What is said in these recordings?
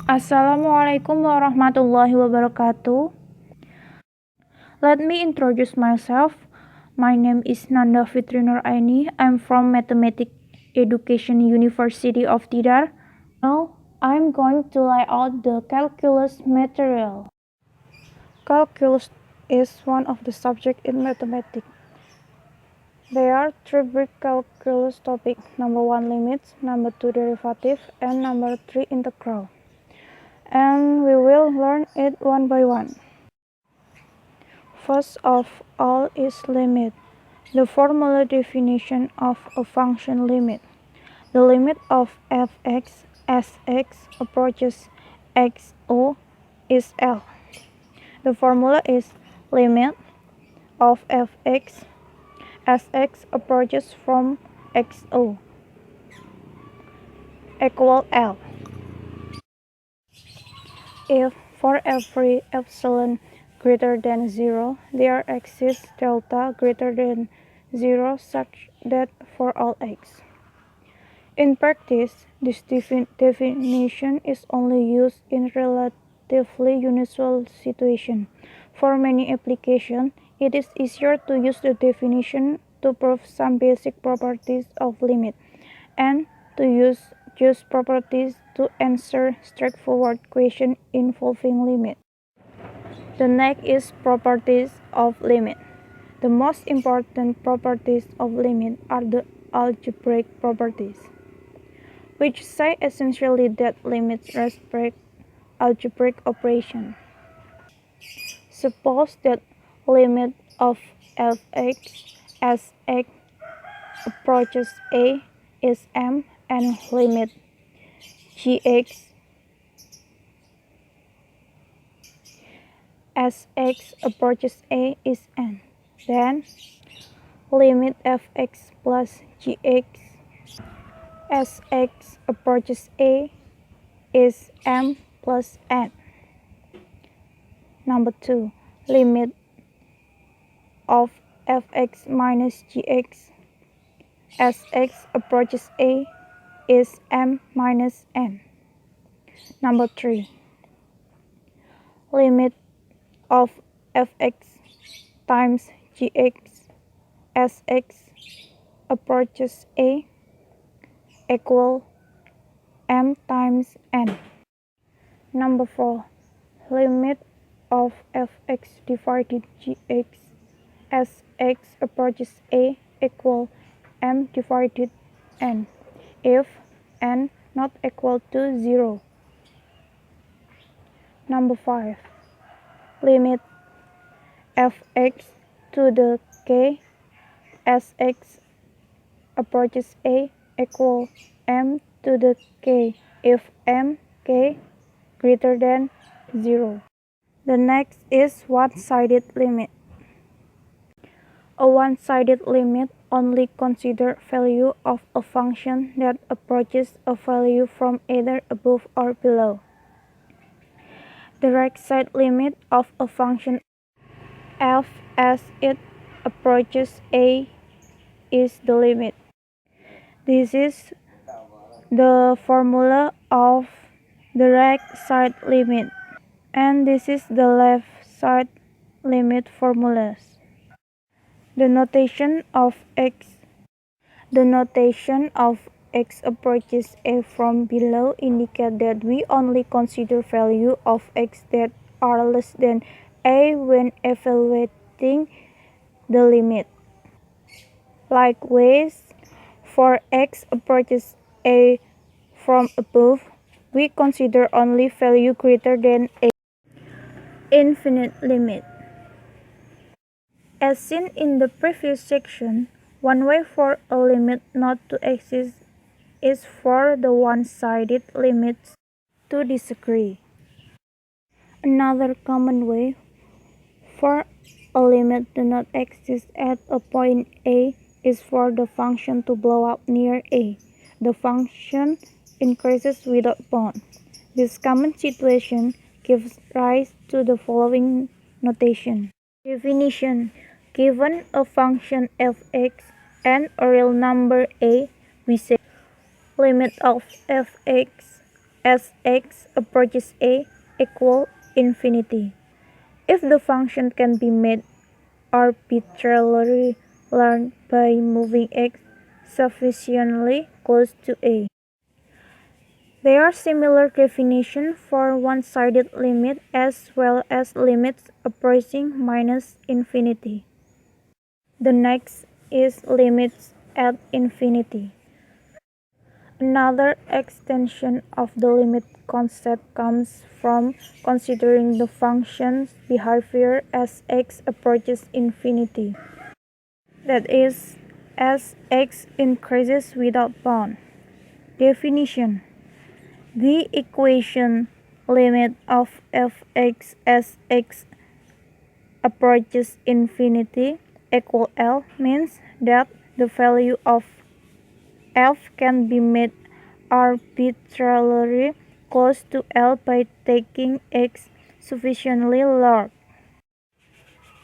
Assalamualaikum warahmatullahi wabarakatuh. Let me introduce myself. My name is Nanda Fitri Nur'Aini. I'm from Mathematic Education University of Tidar. Now, I'm going to lay out the calculus material. Calculus is one of the subjects in mathematics. There are three big calculus topics: number 1 limits, number 2 derivative, and number 3 integral. And we will learn it one by one. First of all is limit, the formula definition of a function limit. The limit of f(x) as x approaches xo is L. The formula is limit of f(x) as x approaches from xo equal L. If for every epsilon greater than 0, there exists delta greater than 0 such that for all x. In practice, this definition is only used in relatively unusual situations. For many applications, it is easier to use the definition to prove some basic properties of limit, and to use just properties to answer straightforward questions involving limit. The next is properties of limit. The most important properties of limit are the algebraic properties, which say essentially that limits respect algebraic operation. Suppose that limit of f(x) as x approaches a is m, and limit g(x) as x approaches a is n. Then limit f(x) plus g(x) as x approaches a is m plus n. Number 2, limit of f(x) minus g(x) as x approaches a is m minus n. Number 3, limit of f(x) times g(x) as x approaches a equal m times n. Number 4, limit of f(x) divided g(x) as x approaches a equal m divided n if n not equal to 0. Number 5, limit f(x) to the k as x approaches a equal m to the k if m k greater than 0. The next is one-sided limit. A one-sided limit only considers value of a function that approaches a value from either above or below. The right-side limit of a function f as it approaches a is the limit. This is the formula of the right-side limit, and this is the left-side limit formulas. The notation of x approaches a from below indicate that we only consider value of x that are less than a when evaluating the limit. Likewise, for x approaches a from above, we consider only value greater than a. Infinite limit. As seen in the previous section, one way for a limit not to exist is for the one-sided limits to disagree. Another common way for a limit to not exist at a point A is for the function to blow up near A. The function increases without bound. This common situation gives rise to the following notation. Definition: given a function f(x) and a real number a, we say limit of f(x) as x approaches a equal infinity. If the function can be made arbitrarily large by moving x sufficiently close to a. There are similar definitions for one-sided limit as well as limits approaching minus infinity. The next is limits at infinity. Another extension of the limit concept comes from considering the function's behavior as x approaches infinity. That is, as x increases without bound. Definition: the equation limit of f(x) as x approaches infinity equal L means that the value of f can be made arbitrarily close to L by taking x sufficiently large.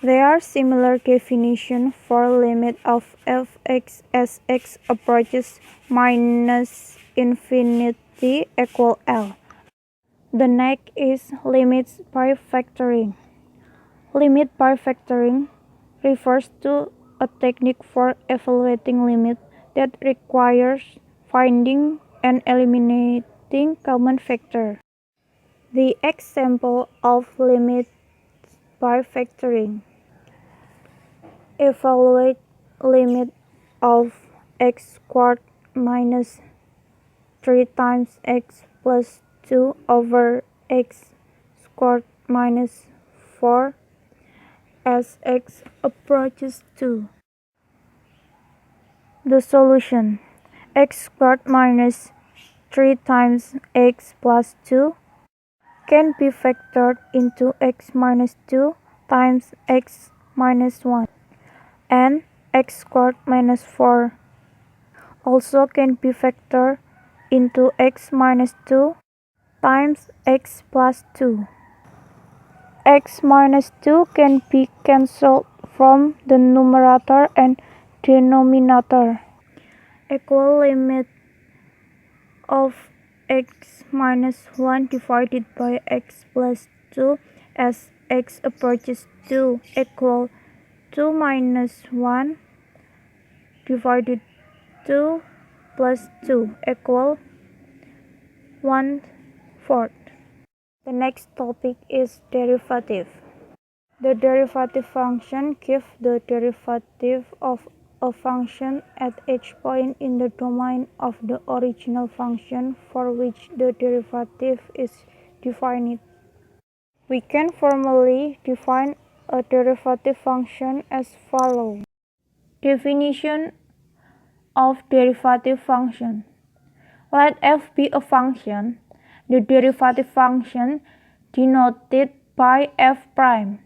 There are similar definitions for limit of f(x) as x approaches minus infinity equal L. The next is limits by factoring. Limit by factoring refers to a technique for evaluating limit that requires finding and eliminating common factor. The example of limit by factoring: evaluate limit of x squared minus 3 times x plus 2 over x squared minus 4 as x approaches 2. The solution: x squared minus 3 times x plus 2 can be factored into x minus 2 times x minus 1, and x squared minus 4 also can be factored into x minus 2 times x plus 2. X minus 2 can be cancelled from the numerator and denominator. Equal limit of x minus 1 divided by x plus 2 as x approaches 2 equal 2 minus 1 divided 2 plus 2 equal 1/4. The next topic is derivative. The derivative function gives the derivative of a function at each point in the domain of the original function for which the derivative is defined. We can formally define a derivative function as follows. Definition of derivative function: let f be a function. The derivative function, denoted by f prime,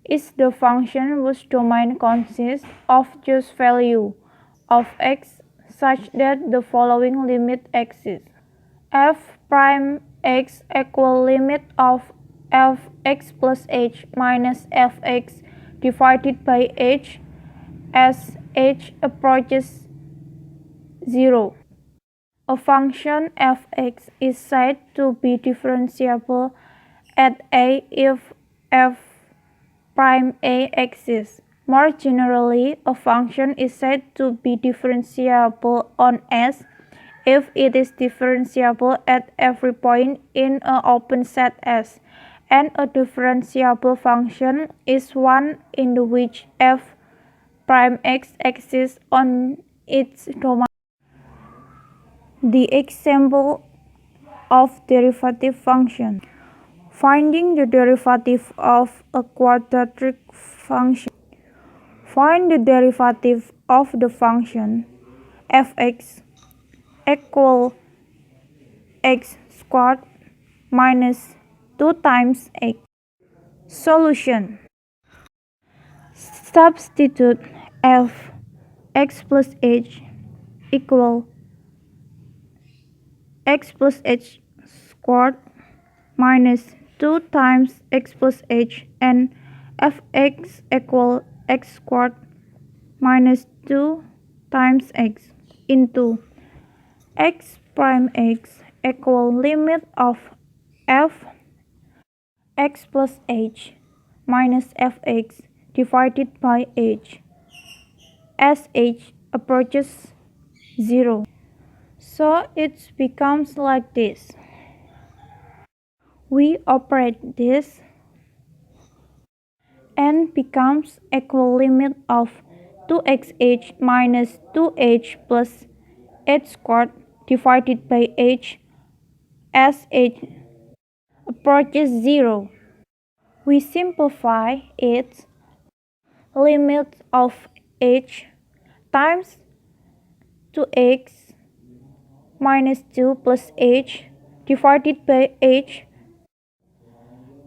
is the function whose domain consists of just value of x such that the following limit exists. F prime x equal limit of f(x) plus h minus f(x) divided by h as h approaches 0. A function f(x) is said to be differentiable at a if f prime a exists. More generally, a function is said to be differentiable on S if it is differentiable at every point in an open set S, and a differentiable function is one in which f prime x exists on its domain. The example of derivative function. Finding the derivative of a quadratic function. Find the derivative of the function f(x) equal x squared minus 2 times x. Solution: substitute f(x) plus h equal x plus h squared minus 2 times x plus h and f(x) equal x squared minus 2 times x into x prime x equal limit of f x plus h minus fx divided by h as h approaches 0. So it becomes like this. We operate this and becomes equal limit of 2xh minus 2h plus h squared divided by h as h approaches 0. We simplify it. Limit of h times 2x minus 2 plus h divided by h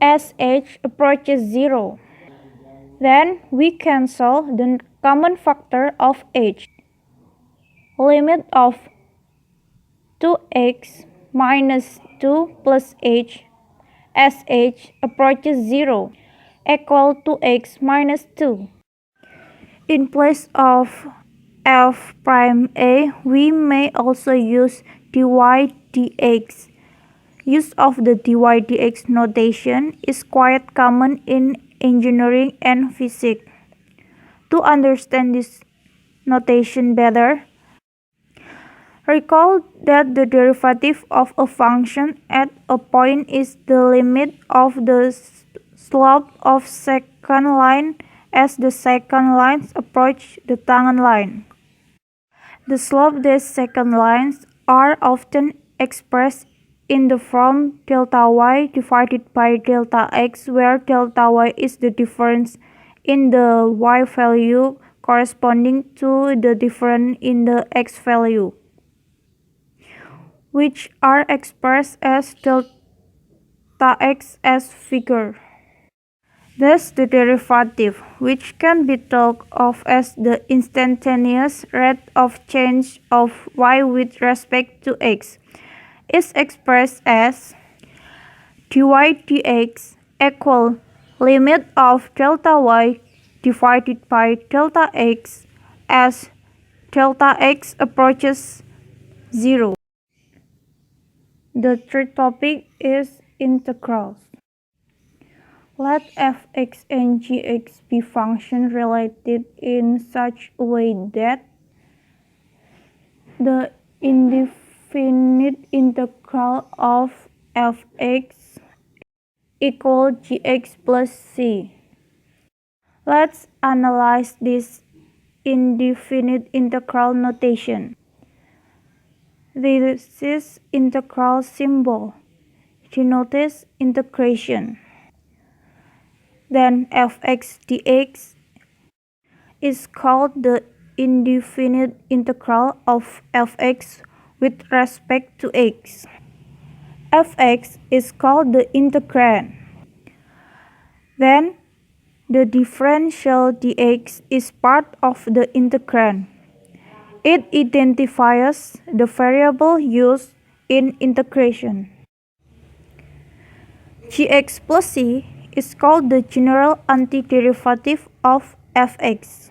as h approaches 0. Then we cancel the common factor of h. Limit of 2x minus 2 plus h as h approaches 0 equal to x minus 2. In place of f prime a, we may also use dy dx. Use of the dy dx notation is quite common in engineering and physics. To understand this notation better, recall that the derivative of a function at a point is the limit of the slope of second line as the second lines approach the tangent line. The slope of these second lines are often expressed in the form delta y divided by delta x, where delta y is the difference in the y value corresponding to the difference in the x value, which are expressed as delta x as figure. Thus, the derivative, which can be thought of as the instantaneous rate of change of y with respect to x, is expressed as dy dx equal limit of delta y divided by delta x as delta x approaches 0. The third topic is integrals. Let f(x) and g(x) be functions related in such a way that the indefinite integral of f(x) equal gx plus c. Let's analyze this indefinite integral notation. This is integral symbol denotes integration. Then f(x) dx is called the indefinite integral of f(x) with respect to x. F(x) is called the integrand. Then the differential dx is part of the integrand. It identifies the variable used in integration. Gx plus c is called the general antiderivative of f(x).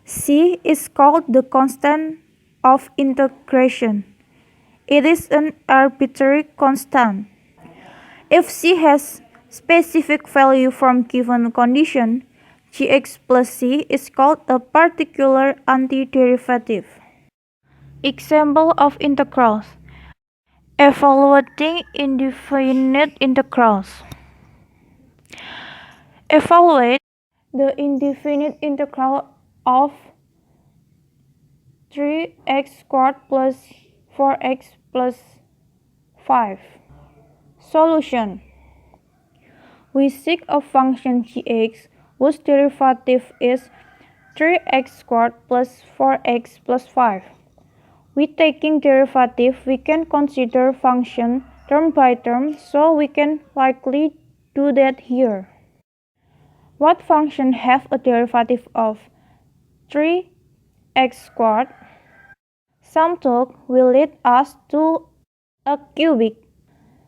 C is called the constant of integration. It is an arbitrary constant. If c has specific value from given condition, gx plus c is called a particular antiderivative. Example of integrals. Evaluating indefinite integrals. Evaluate the indefinite integral of 3x squared plus 4x plus 5. Solution. We seek a function gx whose derivative is 3x squared plus 4x plus 5. With taking derivative, we can consider function term by term, so we can likely do that here. What function have a derivative of 3x squared? Some talk will lead us to a cubic,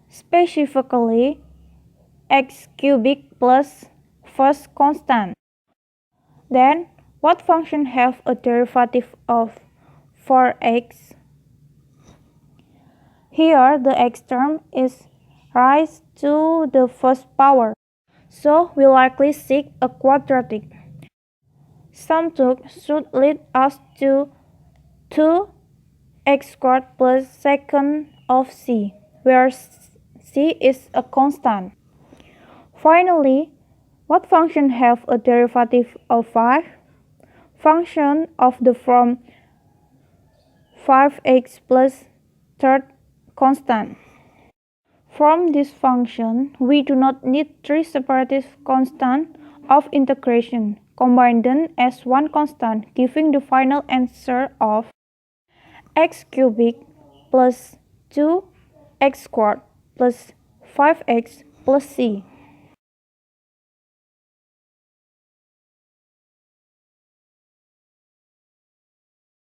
specifically x cubic plus first constant. Then, what function have a derivative of 4x? Here the x term is raised to the first power, so we likely seek a quadratic. Sum should lead us to 2x squared plus second of c, where c is a constant. Finally, what function have a derivative of 5? Function of the form 5x plus third constant. From this function, we do not need three separative constants of integration. Combine them as one constant, giving the final answer of x cubic plus 2x squared plus 5x plus c.